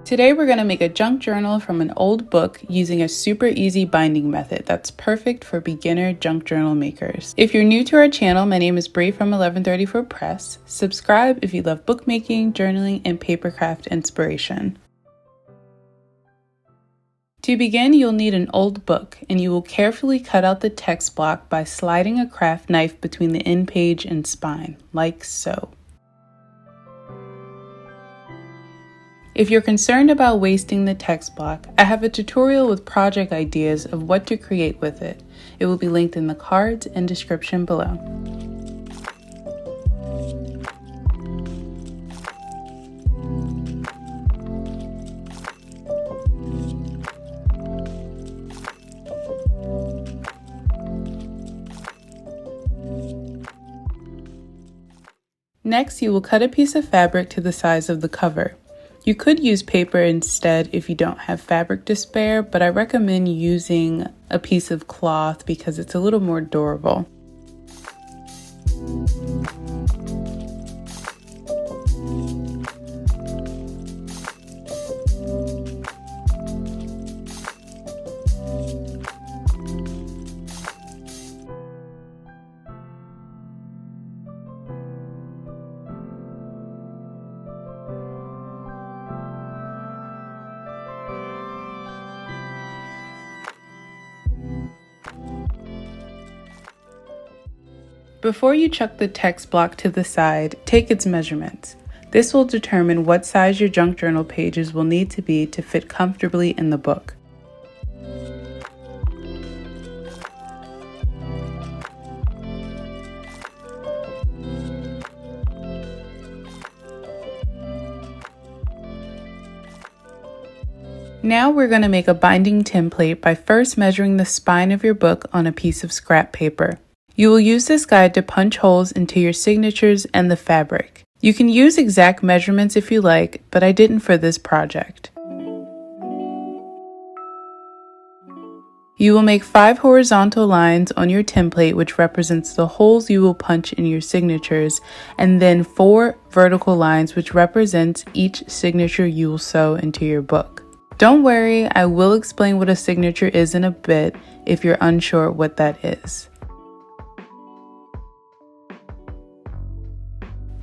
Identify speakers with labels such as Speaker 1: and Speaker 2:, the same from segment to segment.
Speaker 1: Today we're going to make a junk journal from an old book using a super easy binding method that's perfect for beginner junk journal makers. If you're new to our channel, my name is Bree from 1134 Press. Subscribe if you love bookmaking, journaling, and papercraft inspiration. To begin, you'll need an old book, and you will carefully cut out the text block by sliding a craft knife between the end page and spine, like so. If you're concerned about wasting the text block, I have a tutorial with project ideas of what to create with it. It will be linked in the cards and description below. Next, you will cut a piece of fabric to the size of the cover. You could use paper instead if you don't have fabric to spare, but I recommend using a piece of cloth because it's a little more durable. Before you chuck the text block to the side, take its measurements. This will determine what size your junk journal pages will need to be to fit comfortably in the book. Now we're going to make a binding template by first measuring the spine of your book on a piece of scrap paper. You will use this guide to punch holes into your signatures and the fabric. You can use exact measurements if you like, but I didn't for this project. You will make 5 horizontal lines on your template, which represents the holes you will punch in your signatures, and then 4 vertical lines, which represents each signature you will sew into your book. Don't worry, I will explain what a signature is in a bit if you're unsure what that is.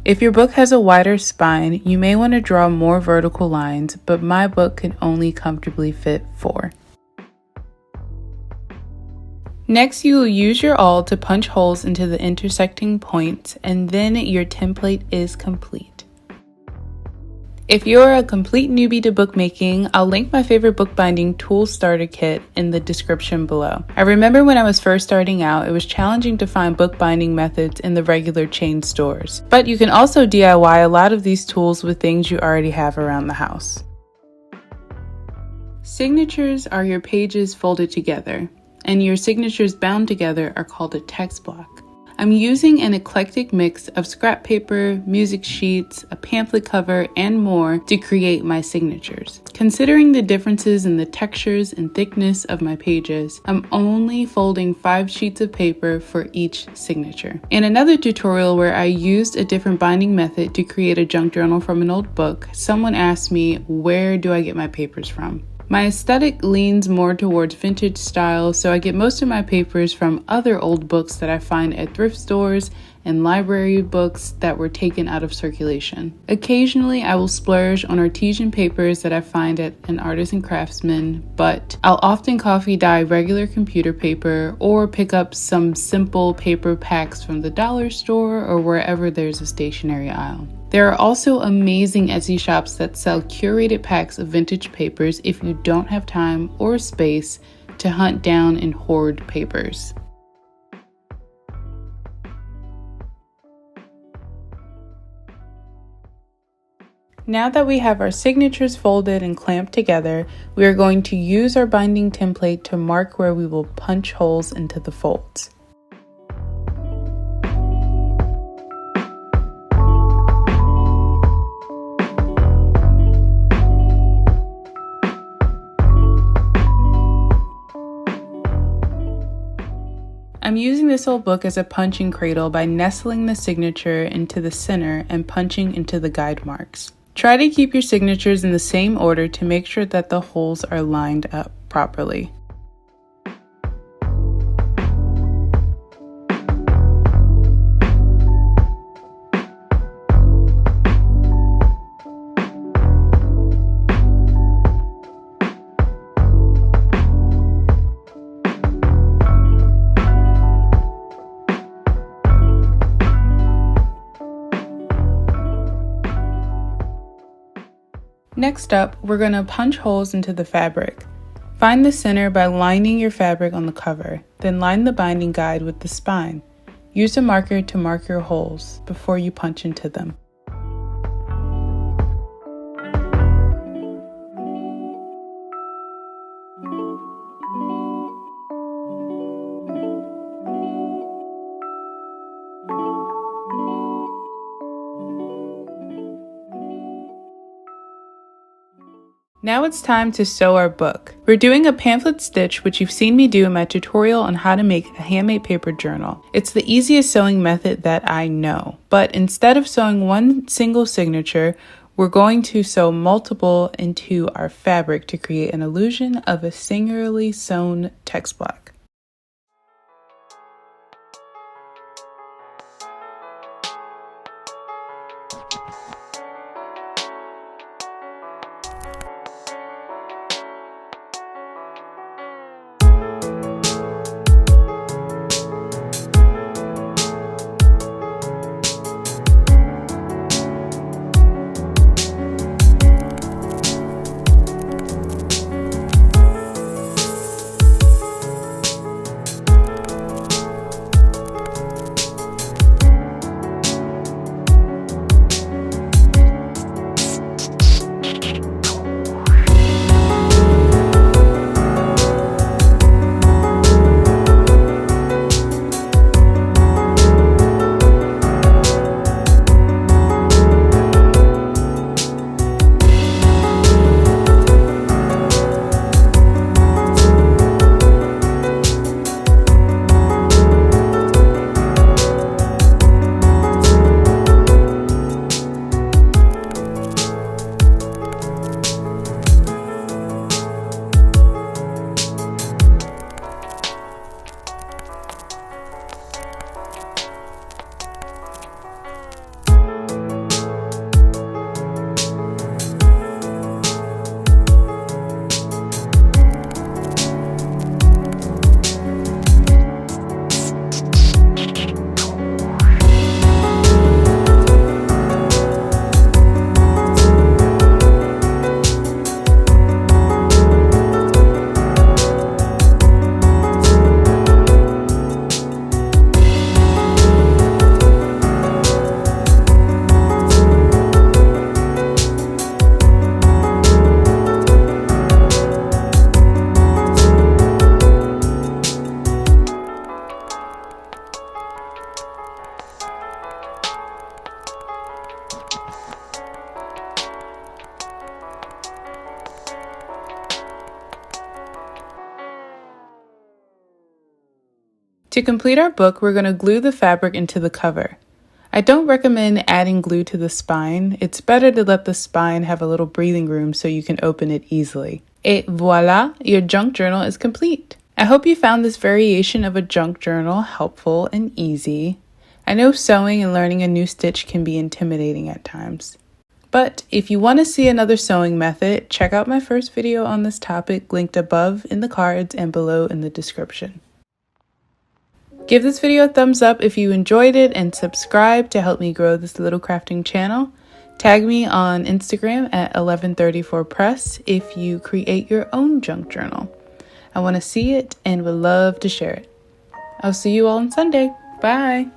Speaker 1: If your book has a wider spine, you may want to draw more vertical lines, but my book can only comfortably fit 4. Next, you will use your awl to punch holes into the intersecting points, and then your template is complete. If you're a complete newbie to bookmaking, I'll link my favorite bookbinding tool starter kit in the description below. I remember when I was first starting out, it was challenging to find bookbinding methods in the regular chain stores. But you can also DIY a lot of these tools with things you already have around the house. Signatures are your pages folded together, and your signatures bound together are called a text block. I'm using an eclectic mix of scrap paper, music sheets, a pamphlet cover, and more to create my signatures. Considering the differences in the textures and thickness of my pages, I'm only folding 5 sheets of paper for each signature. In another tutorial where I used a different binding method to create a junk journal from an old book, someone asked me, where do I get my papers from? My aesthetic leans more towards vintage style, so I get most of my papers from other old books that I find at thrift stores and library books that were taken out of circulation. Occasionally, I will splurge on artesian papers that I find at an artisan craftsman, but I'll often coffee dye regular computer paper or pick up some simple paper packs from the dollar store or wherever there's a stationery aisle. There are also amazing Etsy shops that sell curated packs of vintage papers if you don't have time or space to hunt down and hoard papers. Now that we have our signatures folded and clamped together, we are going to use our binding template to mark where we will punch holes into the folds. I'm using this old book as a punching cradle by nestling the signature into the center and punching into the guide marks. Try to keep your signatures in the same order to make sure that the holes are lined up properly. Next up, we're going to punch holes into the fabric. Find the center by lining your fabric on the cover, then line the binding guide with the spine. Use a marker to mark your holes before you punch into them. Now it's time to sew our book. We're doing a pamphlet stitch, which you've seen me do in my tutorial on how to make a handmade paper journal. It's the easiest sewing method that I know, but instead of sewing one single signature, we're going to sew multiple into our fabric to create an illusion of a singularly sewn text block. To complete our book, we're going to glue the fabric into the cover. I don't recommend adding glue to the spine. It's better to let the spine have a little breathing room so you can open it easily. Et voila, your junk journal is complete. I hope you found this variation of a junk journal helpful and easy. I know sewing and learning a new stitch can be intimidating at times. But if you want to see another sewing method, check out my first video on this topic linked above in the cards and below in the description. Give this video a thumbs up if you enjoyed it and subscribe to help me grow this little crafting channel. Tag me on Instagram at 1134press if you create your own junk journal. I want to see it and would love to share it. I'll see you all on Sunday. Bye.